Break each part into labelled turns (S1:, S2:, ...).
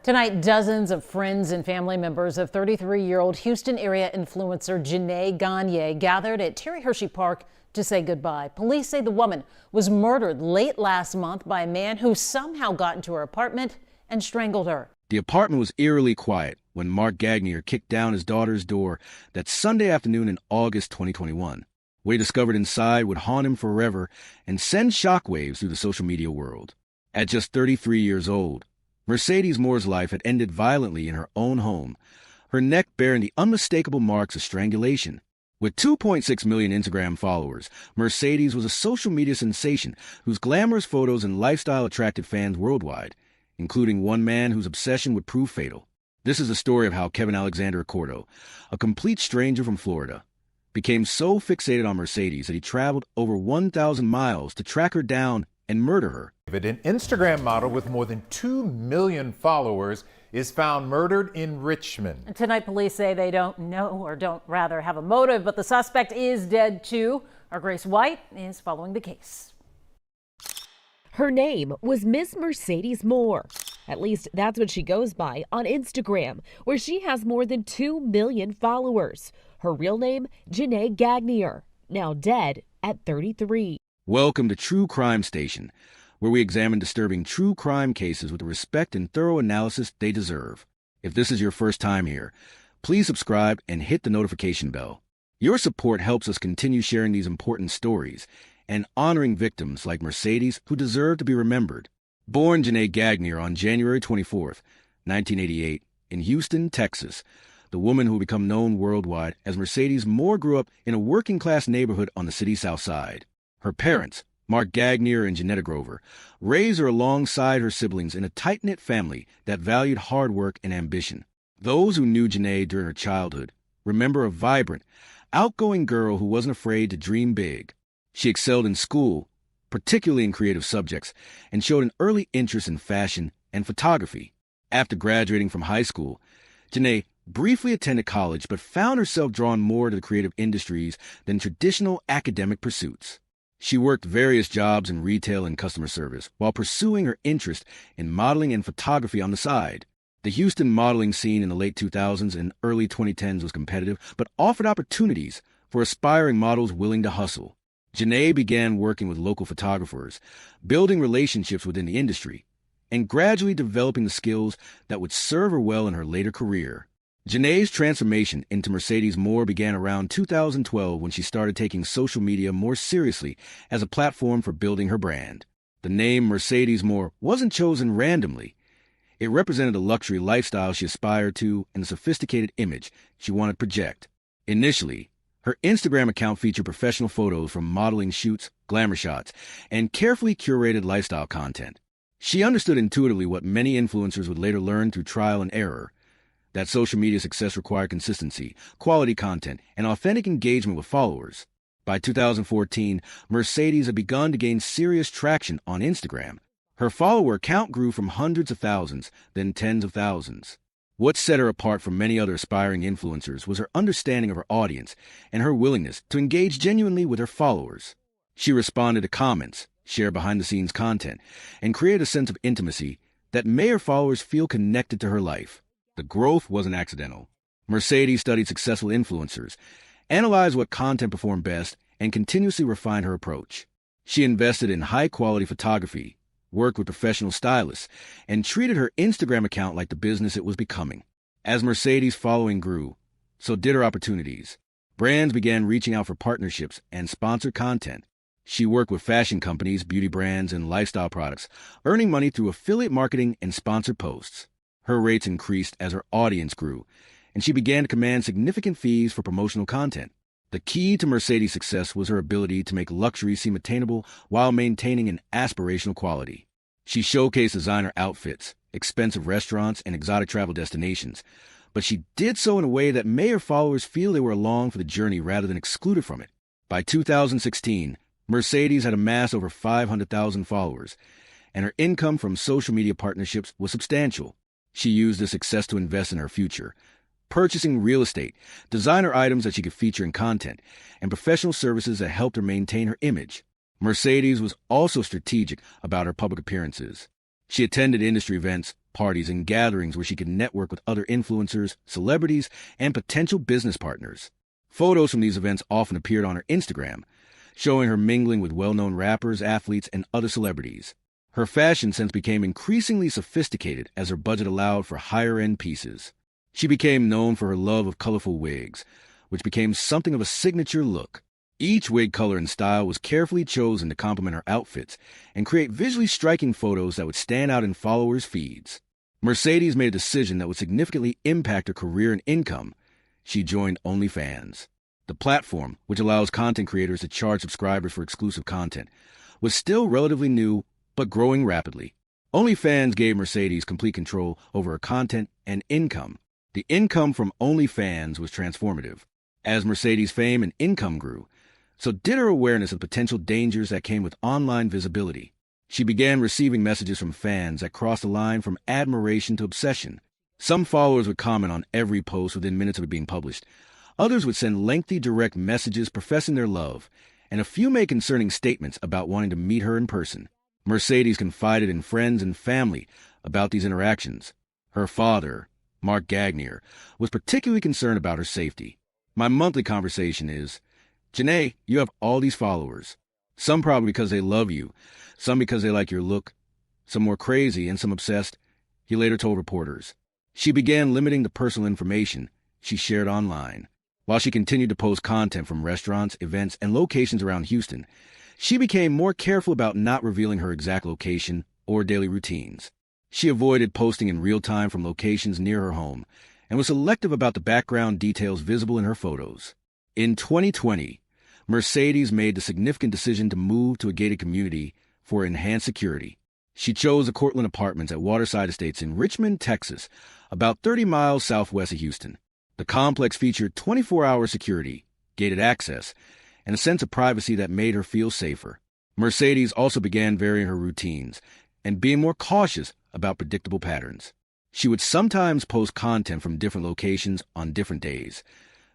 S1: Tonight, dozens of friends and family members of 33-year-old Houston area influencer Janae Gagne gathered at Terry Hershey Park to say goodbye. Police say the woman was murdered late last month by a man who somehow got into her apartment and strangled her.
S2: The apartment was eerily quiet when Mark Gagnier kicked down his daughter's door that Sunday afternoon in August 2021. What he discovered inside would haunt him forever and send shockwaves through the social media world. At just 33 years old, Mercedes Moore's life had ended violently in her own home, her neck bearing the unmistakable marks of strangulation. With 2.6 million Instagram followers, Mercedes was a social media sensation whose glamorous photos and lifestyle attracted fans worldwide, including one man whose obsession would prove fatal. This is the story of how Kevin Alexander Cordo, a complete stranger from Florida, became so fixated on Mercedes that he traveled over 1,000 miles to track her down and murder her.
S3: An Instagram model with more than 2 million followers is found murdered in Richmond.
S1: And tonight, police say they don't know, or don't rather have a motive, but the suspect is dead too. Our Grace White is following the case.
S4: Her name was Miss Mercedes Moore. At least that's what she goes by on Instagram, where she has more than 2 million followers. Her real name, Janae Gagnier, now dead at 33.
S2: Welcome to True Crime Station, where we examine disturbing true crime cases with the respect and thorough analysis they deserve. If this is your first time here, please subscribe and hit the notification bell. Your support helps us continue sharing these important stories and honoring victims like Mercedes who deserve to be remembered. Born Janae Gagnier on January 24th, 1988, in Houston, Texas, the woman who will become known worldwide as Mercedes Moore grew up in a working-class neighborhood on the city's south side. Her parents, Mark Gagnier and Janetta Grover, raised her alongside her siblings in a tight-knit family that valued hard work and ambition. Those who knew Janae during her childhood remember a vibrant, outgoing girl who wasn't afraid to dream big. She excelled in school, particularly in creative subjects, and showed an early interest in fashion and photography. After graduating from high school, Janae briefly attended college but found herself drawn more to the creative industries than traditional academic pursuits. She worked various jobs in retail and customer service while pursuing her interest in modeling and photography on the side. The Houston modeling scene in the late 2000s and early 2010s was competitive but offered opportunities for aspiring models willing to hustle. Janae began working with local photographers, building relationships within the industry, and gradually developing the skills that would serve her well in her later career. Janae's transformation into Mercedes Moore began around 2012 when she started taking social media more seriously as a platform for building her brand. The name Mercedes Moore wasn't chosen randomly. It represented the luxury lifestyle she aspired to and the sophisticated image she wanted to project. Initially, her Instagram account featured professional photos from modeling shoots, glamour shots, and carefully curated lifestyle content. She understood intuitively what many influencers would later learn through trial and error, that social media success required consistency, quality content, and authentic engagement with followers. By 2014, Mercedes had begun to gain serious traction on Instagram. Her follower count grew from hundreds of thousands, then tens of thousands. What set her apart from many other aspiring influencers was her understanding of her audience and her willingness to engage genuinely with her followers. She responded to comments, shared behind-the-scenes content, and created a sense of intimacy that made her followers feel connected to her life. The growth wasn't accidental. Mercedes studied successful influencers, analyzed what content performed best, and continuously refined her approach. She invested in high-quality photography, worked with professional stylists, and treated her Instagram account like the business it was becoming. As Mercedes' following grew, so did her opportunities. Brands began reaching out for partnerships and sponsored content. She worked with fashion companies, beauty brands, and lifestyle products, earning money through affiliate marketing and sponsored posts. Her rates increased as her audience grew, and she began to command significant fees for promotional content. The key to Mercedes' success was her ability to make luxury seem attainable while maintaining an aspirational quality. She showcased designer outfits, expensive restaurants, and exotic travel destinations, but she did so in a way that made her followers feel they were along for the journey rather than excluded from it. By 2016, Mercedes had amassed over 500,000 followers, and her income from social media partnerships was substantial. She used this success to invest in her future, purchasing real estate, designer items that she could feature in content, and professional services that helped her maintain her image. Mercedes was also strategic about her public appearances. She attended industry events, parties and gatherings where she could network with other influencers, celebrities, and potential business partners. Photos from these events often appeared on her Instagram, showing her mingling with well-known rappers, athletes, and other celebrities. Her fashion sense became increasingly sophisticated as her budget allowed for higher-end pieces. She became known for her love of colorful wigs, which became something of a signature look. Each wig color and style was carefully chosen to complement her outfits and create visually striking photos that would stand out in followers' feeds. Mercedes made a decision that would significantly impact her career and income. She joined OnlyFans. The platform, which allows content creators to charge subscribers for exclusive content, was still relatively new but growing rapidly. OnlyFans gave Mercedes complete control over her content and income. The income from OnlyFans was transformative. As Mercedes' fame and income grew, so did her awareness of the potential dangers that came with online visibility. She began receiving messages from fans that crossed the line from admiration to obsession. Some followers would comment on every post within minutes of it being published. Others would send lengthy direct messages professing their love, and a few made concerning statements about wanting to meet her in person. Mercedes confided in friends and family about these interactions. Her father, Mark Gagnier, was particularly concerned about her safety. My monthly conversation is, "Janae, you have all these followers. Some probably because they love you, some because they like your look, some more crazy and some obsessed," he later told reporters. She began limiting the personal information she shared online. While she continued to post content from restaurants, events, and locations around Houston, she became more careful about not revealing her exact location or daily routines. She avoided posting in real time from locations near her home and was selective about the background details visible in her photos. In 2020, Mercedes made the significant decision to move to a gated community for enhanced security. She chose the Cortland Apartments at Waterside Estates in Richmond, Texas, about 30 miles southwest of Houston. The complex featured 24-hour security, gated access, and a sense of privacy that made her feel safer. Mercedes also began varying her routines and being more cautious about predictable patterns. She would sometimes post content from different locations on different days,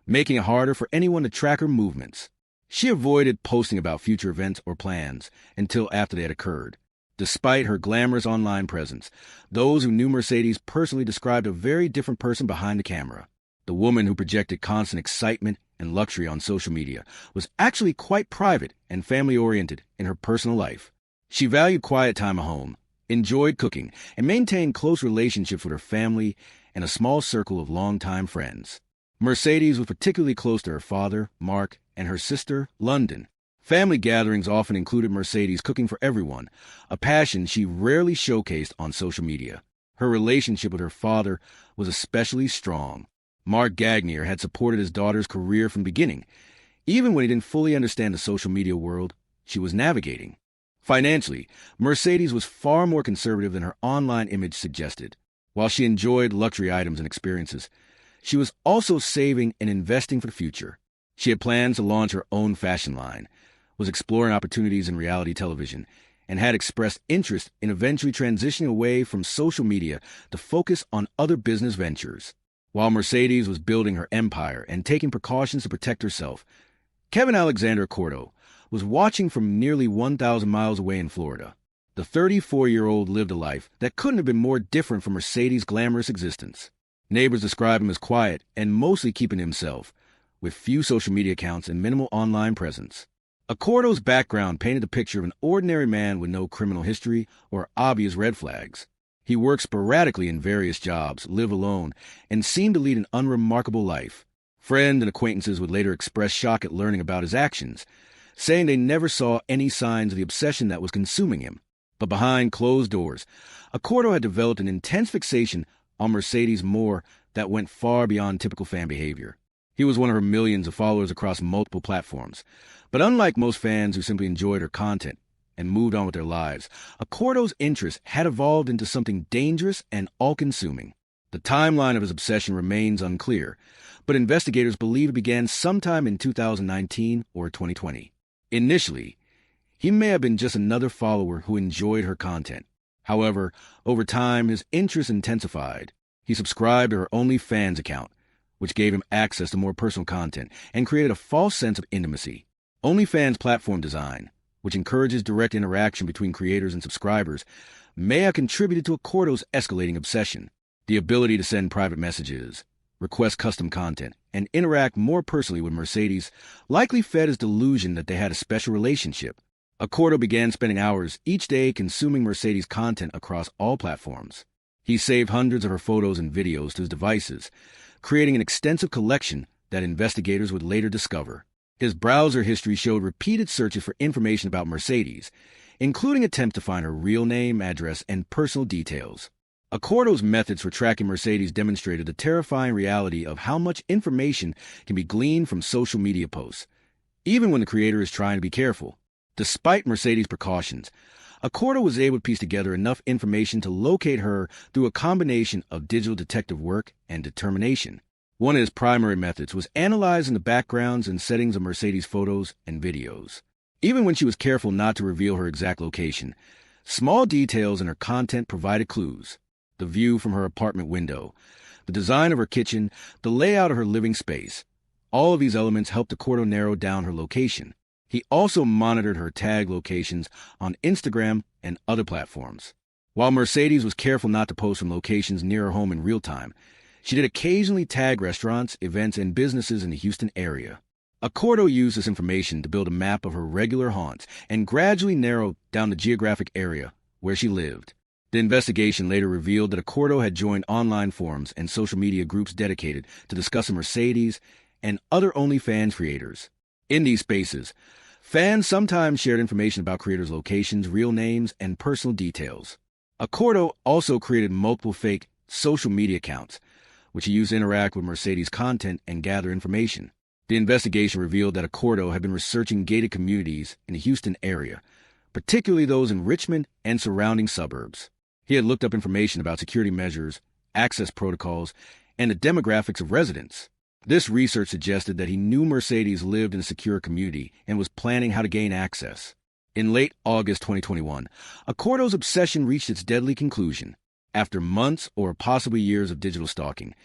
S2: making it harder for anyone to track her movements. She avoided posting about future events or plans until after they had occurred. Despite her glamorous online presence, those who knew Mercedes personally described a very different person behind the camera. The woman who projected constant excitement and luxury on social media was actually quite private and family-oriented in her personal life. She valued quiet time at home, enjoyed cooking, and maintained close relationships with her family and a small circle of longtime friends. Mercedes was particularly close to her father, Mark, and her sister, London. Family gatherings often included Mercedes cooking for everyone, a passion she rarely showcased on social media. Her relationship with her father was especially strong. Mark Gagnier had supported his daughter's career from the beginning, even when he didn't fully understand the social media world she was navigating. Financially, Mercedes was far more conservative than her online image suggested. While she enjoyed luxury items and experiences, she was also saving and investing for the future. She had plans to launch her own fashion line, was exploring opportunities in reality television, and had expressed interest in eventually transitioning away from social media to focus on other business ventures. While Mercedes was building her empire and taking precautions to protect herself, Kevin Alexander Cordo was watching from nearly 1,000 miles away in Florida. The 34-year-old lived a life that couldn't have been more different from Mercedes' glamorous existence. Neighbors describe him as quiet and mostly keeping to himself, with few social media accounts and minimal online presence. Accordo's background painted a picture of an ordinary man with no criminal history or obvious red flags. He worked sporadically in various jobs, lived alone, and seemed to lead an unremarkable life. Friends and acquaintances would later express shock at learning about his actions, saying they never saw any signs of the obsession that was consuming him. But behind closed doors, Accordo had developed an intense fixation on Mercedes Moore that went far beyond typical fan behavior. He was one of her millions of followers across multiple platforms. But unlike most fans who simply enjoyed her content and moved on with their lives, Accordo's interest had evolved into something dangerous and all-consuming. The timeline of his obsession remains unclear, but investigators believe it began sometime in 2019 or 2020. Initially, he may have been just another follower who enjoyed her content. However, over time, his interest intensified. He subscribed to her OnlyFans account, which gave him access to more personal content and created a false sense of intimacy. OnlyFans platform design, which encourages direct interaction between creators and subscribers, may have contributed to Accordo's escalating obsession. The ability to send private messages, request custom content, and interact more personally with Mercedes likely fed his delusion that they had a special relationship. Accordo began spending hours each day consuming Mercedes' content across all platforms. He saved hundreds of her photos and videos to his devices, creating an extensive collection that investigators would later discover. His browser history showed repeated searches for information about Mercedes, including attempts to find her real name, address, and personal details. Accordo's methods for tracking Mercedes demonstrated the terrifying reality of how much information can be gleaned from social media posts, even when the creator is trying to be careful. Despite Mercedes' precautions, Accordo was able to piece together enough information to locate her through a combination of digital detective work and determination. One of his primary methods was analyzing the backgrounds and settings of Mercedes' photos and videos. Even when she was careful not to reveal her exact location, small details in her content provided clues. The view from her apartment window, the design of her kitchen, the layout of her living space. All of these elements helped Accordo narrow down her location. He also monitored her tag locations on Instagram and other platforms. While Mercedes was careful not to post from locations near her home in real time, she did occasionally tag restaurants, events, and businesses in the Houston area. Accordo used this information to build a map of her regular haunts and gradually narrow down the geographic area where she lived. The investigation later revealed that Accordo had joined online forums and social media groups dedicated to discussing Mercedes and other OnlyFans creators. In these spaces, fans sometimes shared information about creators' locations, real names, and personal details. Accordo also created multiple fake social media accounts, which he used to interact with Mercedes' content and gather information. The investigation revealed that Accordo had been researching gated communities in the Houston area, particularly those in Richmond and surrounding suburbs. He had looked up information about security measures, access protocols, and the demographics of residents. This research suggested that he knew Mercedes lived in a secure community and was planning how to gain access. In late August 2021, Accordo's obsession reached its deadly conclusion. After months or possibly years of digital stalking,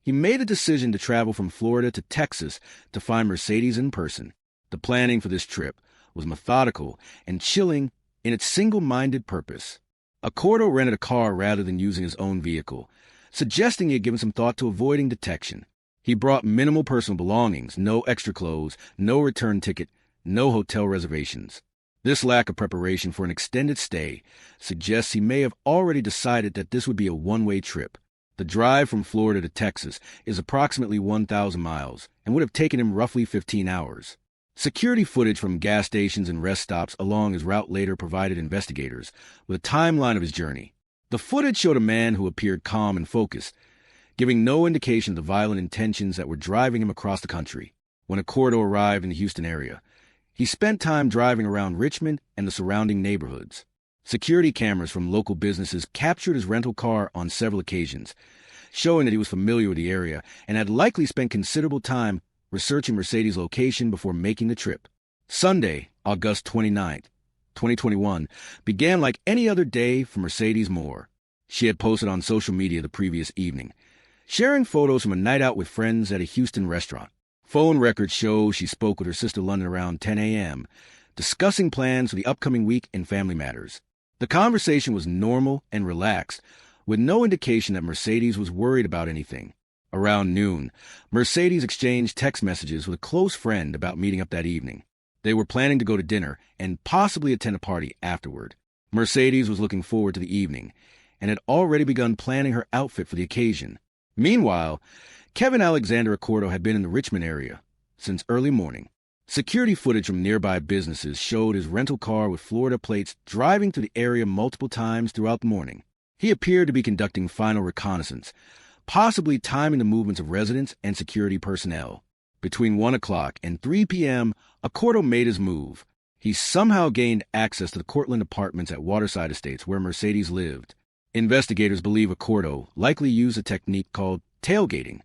S2: he made a decision to travel from Florida to Texas to find Mercedes in person. The planning for this trip was methodical and chilling in its single-minded purpose. Accordo rented a car rather than using his own vehicle, suggesting he had given some thought to avoiding detection. He brought minimal personal belongings, no extra clothes, no return ticket, no hotel reservations. This lack of preparation for an extended stay suggests he may have already decided that this would be a one-way trip. The drive from Florida to Texas is approximately 1,000 miles and would have taken him roughly 15 hours. Security footage from gas stations and rest stops along his route later provided investigators with a timeline of his journey. The footage showed a man who appeared calm and focused, giving no indication of the violent intentions that were driving him across the country. When Accordo arrived in the Houston area, he spent time driving around Richmond and the surrounding neighborhoods. Security cameras from local businesses captured his rental car on several occasions, showing that he was familiar with the area and had likely spent considerable time researching Mercedes' location before making the trip. Sunday, August 29th, 2021, began like any other day for Mercedes Moore. She had posted on social media the previous evening, sharing photos from a night out with friends at a Houston restaurant. Phone records show she spoke with her sister London around 10 a.m., discussing plans for the upcoming week and family matters. The conversation was normal and relaxed, with no indication that Mercedes was worried about anything. Around noon, Mercedes exchanged text messages with a close friend about meeting up that evening. They were planning to go to dinner and possibly attend a party afterward. Mercedes was looking forward to the evening and had already begun planning her outfit for the occasion. Meanwhile, Kevin Alexander Accordo had been in the Richmond area since early morning. Security footage from nearby businesses showed his rental car with Florida plates driving through the area multiple times throughout the morning. He appeared to be conducting final reconnaissance, possibly timing the movements of residents and security personnel. Between 1 o'clock and 3 p.m., Accordo made his move. He somehow gained access to the Cortland apartments at Waterside Estates where Mercedes lived. Investigators believe Accordo likely used a technique called tailgating,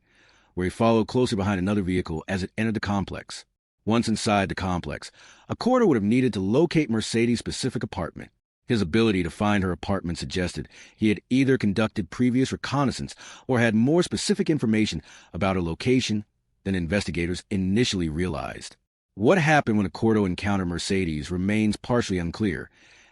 S2: where he followed closely behind another vehicle as it entered the complex. Once inside the complex, Accordo would have needed to locate Mercedes' specific apartment. His ability to find her apartment suggested he had either conducted previous reconnaissance or had more specific information about her location than investigators initially realized. What happened when Accordo encountered Mercedes remains partially unclear,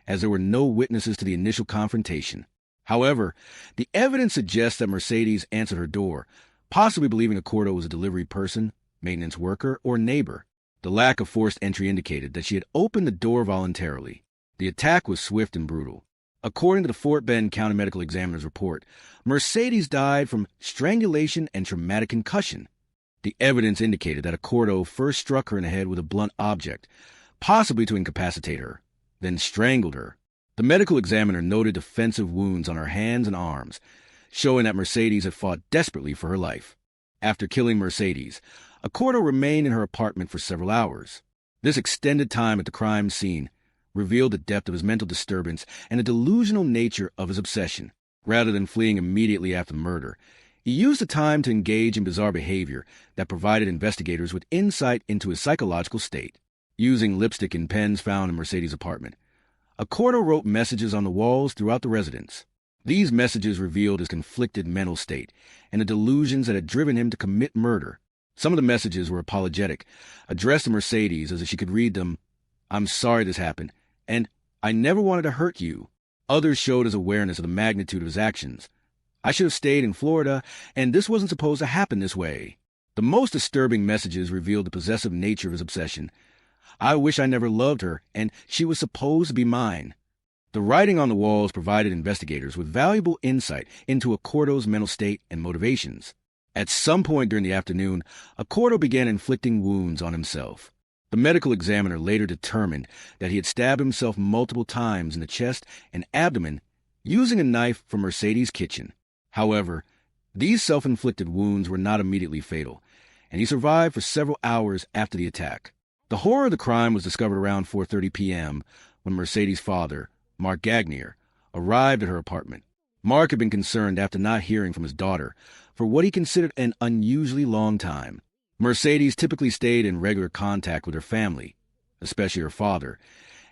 S2: as there were no witnesses to the initial confrontation. However, the evidence suggests that Mercedes answered her door, possibly believing Accordo was a delivery person, maintenance worker, or neighbor. The lack of forced entry indicated that she had opened the door voluntarily. The attack was swift and brutal. According to the Fort Bend County Medical Examiner's report, Mercedes died from strangulation and traumatic concussion. The evidence indicated that Accordo first struck her in the head with a blunt object, possibly to incapacitate her, then strangled her. The medical examiner noted defensive wounds on her hands and arms, showing that Mercedes had fought desperately for her life. After killing Mercedes, Accordo remained in her apartment for several hours. This extended time at the crime scene revealed the depth of his mental disturbance and the delusional nature of his obsession. Rather than fleeing immediately after the murder, he used the time to engage in bizarre behavior that provided investigators with insight into his psychological state. Using lipstick and pens found in Mercedes' apartment, Accordo wrote messages on the walls throughout the residence. These messages revealed his conflicted mental state and the delusions that had driven him to commit murder. Some of the messages were apologetic, addressed to Mercedes as if she could read them, "I'm sorry this happened," and "I never wanted to hurt you." Others showed his awareness of the magnitude of his actions. "I should have stayed in Florida, and this wasn't supposed to happen this way." The most disturbing messages revealed the possessive nature of his obsession. "I wish I never loved her, and she was supposed to be mine." The writing on the walls provided investigators with valuable insight into Accordo's mental state and motivations. At some point during the afternoon, Accordo began inflicting wounds on himself. The medical examiner later determined that he had stabbed himself multiple times in the chest and abdomen using a knife from Mercedes' kitchen. However, these self-inflicted wounds were not immediately fatal, and he survived for several hours after the attack. The horror of the crime was discovered around 4:30 p.m. when Mercedes' father, Mark Gagnier, arrived at her apartment. Mark had been concerned after not hearing from his daughter for what he considered an unusually long time. Mercedes typically stayed in regular contact with her family, especially her father,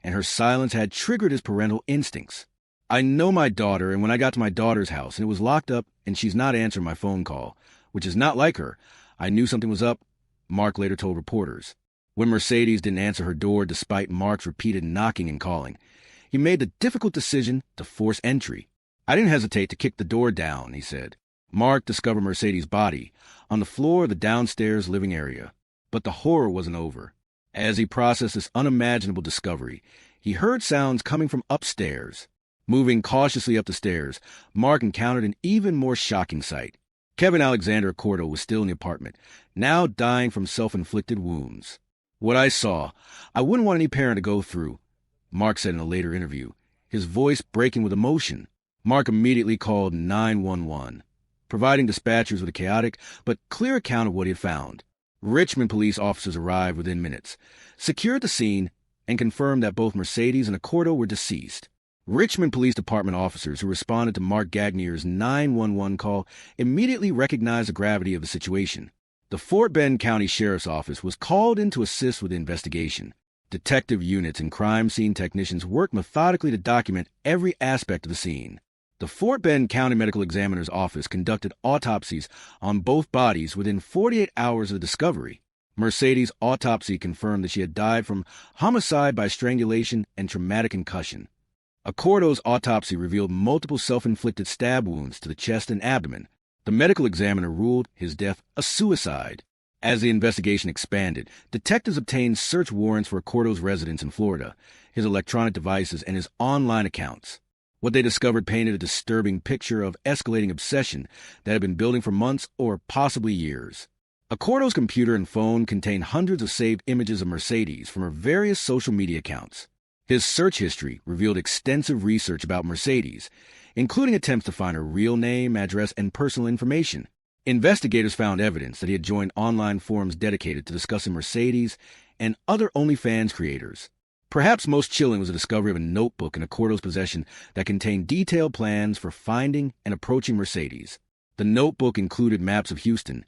S2: and her silence had triggered his parental instincts. "I know my daughter, and when I got to my daughter's house and it was locked up and she's not answering my phone call, which is not like her, I knew something was up," Mark later told reporters. When Mercedes didn't answer her door despite Mark's repeated knocking and calling, he made the difficult decision to force entry. "I didn't hesitate to kick the door down," he said. Mark discovered Mercedes' body on the floor of the downstairs living area. But the horror wasn't over. As he processed this unimaginable discovery, he heard sounds coming from upstairs. Moving cautiously up the stairs, Mark encountered an even more shocking sight. Kevin Alexander Accordo was still in the apartment, now dying from self-inflicted wounds. "What I saw, I wouldn't want any parent to go through," Mark said in a later interview, his voice breaking with emotion. Mark immediately called 911, providing dispatchers with a chaotic but clear account of what he had found. Richmond police officers arrived within minutes, secured the scene, and confirmed that both Mercedes and Accordo were deceased. Richmond Police Department officers who responded to Mark Gagnier's 911 call immediately recognized the gravity of the situation. The Fort Bend County Sheriff's Office was called in to assist with the investigation. Detective units and crime scene technicians worked methodically to document every aspect of the scene. The Fort Bend County Medical Examiner's Office conducted autopsies on both bodies within 48 hours of the discovery. Mercedes' autopsy confirmed that she had died from homicide by strangulation and traumatic concussion. Accordo's autopsy revealed multiple self-inflicted stab wounds to the chest and abdomen. The medical examiner ruled his death a suicide. As the investigation expanded, detectives obtained search warrants for Accordo's residence in Florida, his electronic devices, and his online accounts. What they discovered painted a disturbing picture of escalating obsession that had been building for months or possibly years. Accordo's computer and phone contained hundreds of saved images of Mercedes from her various social media accounts. His search history revealed extensive research about Mercedes, including attempts to find her real name, address, and personal information. Investigators found evidence that he had joined online forums dedicated to discussing Mercedes and other OnlyFans creators. Perhaps most chilling was the discovery of a notebook in Accordo's possession that contained detailed plans for finding and approaching Mercedes. The notebook included maps of Houston,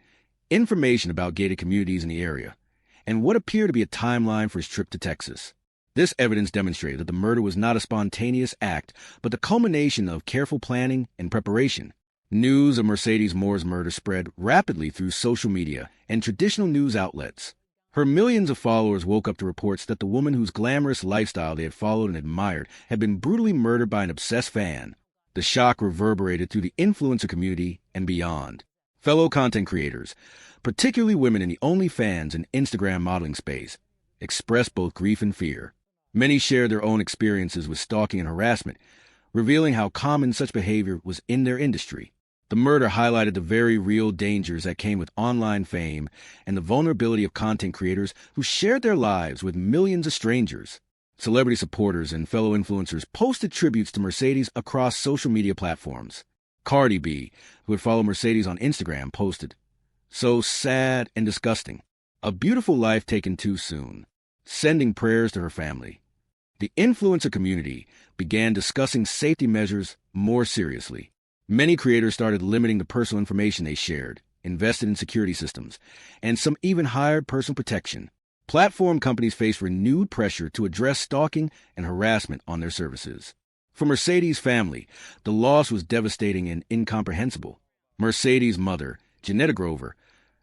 S2: information about gated communities in the area, and what appeared to be a timeline for his trip to Texas. This evidence demonstrated that the murder was not a spontaneous act, but the culmination of careful planning and preparation. News of Mercedes Moore's murder spread rapidly through social media and traditional news outlets. Her millions of followers woke up to reports that the woman whose glamorous lifestyle they had followed and admired had been brutally murdered by an obsessed fan. The shock reverberated through the influencer community and beyond. Fellow content creators, particularly women in the OnlyFans and Instagram modeling space, expressed both grief and fear. Many shared their own experiences with stalking and harassment, revealing how common such behavior was in their industry. The murder highlighted the very real dangers that came with online fame and the vulnerability of content creators who shared their lives with millions of strangers. Celebrity supporters and fellow influencers posted tributes to Mercedes across social media platforms. Cardi B, who had followed Mercedes on Instagram, posted, "So sad and disgusting. A beautiful life taken too soon. Sending prayers to her family." The influencer community began discussing safety measures more seriously. Many creators started limiting the personal information they shared, invested in security systems, and some even hired personal protection. Platform companies faced renewed pressure to address stalking and harassment on their services. For Mercedes' family, the loss was devastating and incomprehensible. Mercedes' mother, Janetta Grover,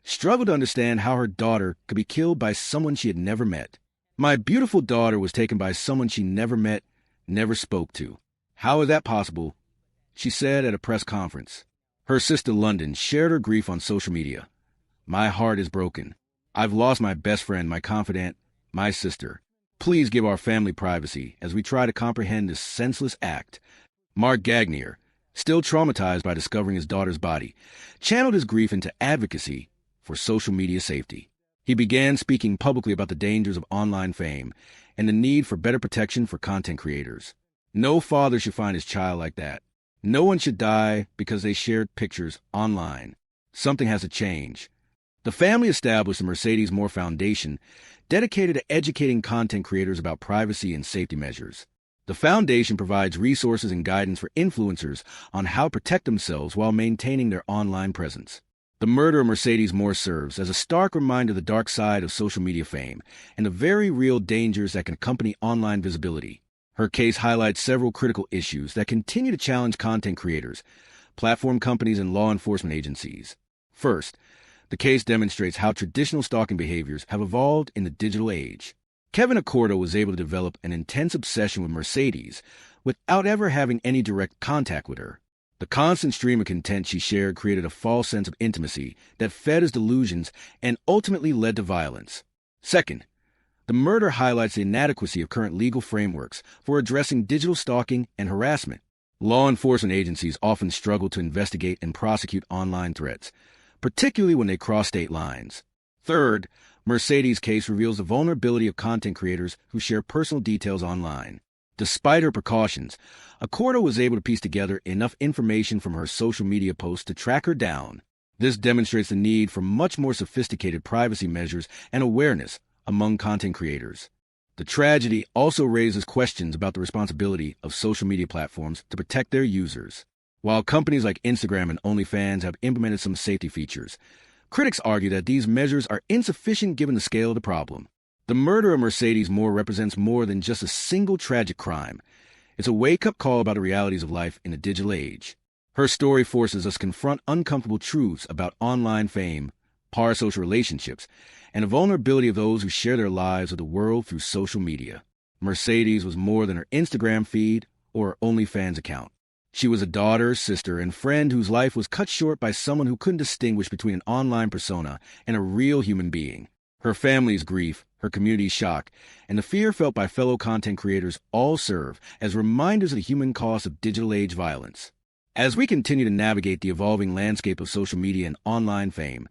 S2: struggled to understand how her daughter could be killed by someone she had never met. "My beautiful daughter was taken by someone she never met, never spoke to. How is that possible?" she said at a press conference. Her sister London shared her grief on social media. "My heart is broken. I've lost my best friend, my confidant, my sister. Please give our family privacy as we try to comprehend this senseless act." Mark Gagnier, still traumatized by discovering his daughter's body, channeled his grief into advocacy for social media safety. He began speaking publicly about the dangers of online fame and the need for better protection for content creators. No father should find his child like that. No one should die because they shared pictures online. Something has to change. The family established the Mercedes Moore Foundation, dedicated to educating content creators about privacy and safety measures. The foundation provides resources and guidance for influencers on how to protect themselves while maintaining their online presence. The murder of Mercedes Moore serves as a stark reminder of the dark side of social media fame and the very real dangers that can accompany online visibility. Her case highlights several critical issues that continue to challenge content creators, platform companies, and law enforcement agencies. First, the case demonstrates how traditional stalking behaviors have evolved in the digital age. Kevin Accordo was able to develop an intense obsession with Mercedes without ever having any direct contact with her. The constant stream of content she shared created a false sense of intimacy that fed his delusions and ultimately led to violence. Second, the murder highlights the inadequacy of current legal frameworks for addressing digital stalking and harassment. Law enforcement agencies often struggle to investigate and prosecute online threats, particularly when they cross state lines. Third, Mercedes' case reveals the vulnerability of content creators who share personal details online. Despite her precautions, Accordo was able to piece together enough information from her social media posts to track her down. This demonstrates the need for much more sophisticated privacy measures and awareness among content creators. The tragedy also raises questions about the responsibility of social media platforms to protect their users. While companies like Instagram and OnlyFans have implemented some safety features, critics argue that these measures are insufficient given the scale of the problem. The murder of Mercedes Moore represents more than just a single tragic crime. It's a wake-up call about the realities of life in the digital age. Her story forces us to confront uncomfortable truths about online fame, parasocial relationships, and the vulnerability of those who share their lives with the world through social media. Mercedes was more than her Instagram feed or her OnlyFans account. She was a daughter, sister, and friend whose life was cut short by someone who couldn't distinguish between an online persona and a real human being. Her family's grief, her community's shock, and the fear felt by fellow content creators all serve as reminders of the human cost of digital age violence. As we continue to navigate the evolving landscape of social media and online fame,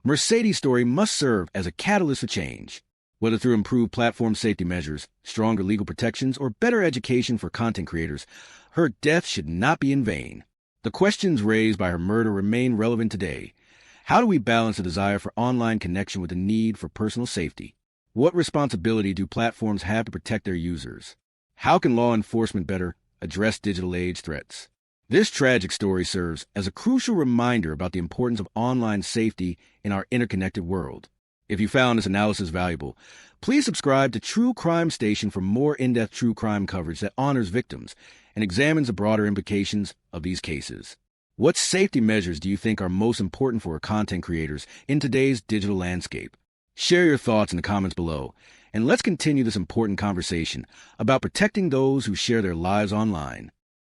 S2: Mercedes' story must serve as a catalyst for change. Whether through improved platform safety measures, stronger legal protections, or better education for content creators, her death should not be in vain. The questions raised by her murder remain relevant today. How do we balance the desire for online connection with the need for personal safety? What responsibility do platforms have to protect their users? How can law enforcement better address digital age threats? This tragic story serves as a crucial reminder about the importance of online safety in our interconnected world. If you found this analysis valuable, please subscribe to True Crime Station for more in-depth true crime coverage that honors victims and examines the broader implications of these cases. What safety measures do you think are most important for content creators in today's digital landscape? Share your thoughts in the comments below, and let's continue this important conversation about protecting those who share their lives online.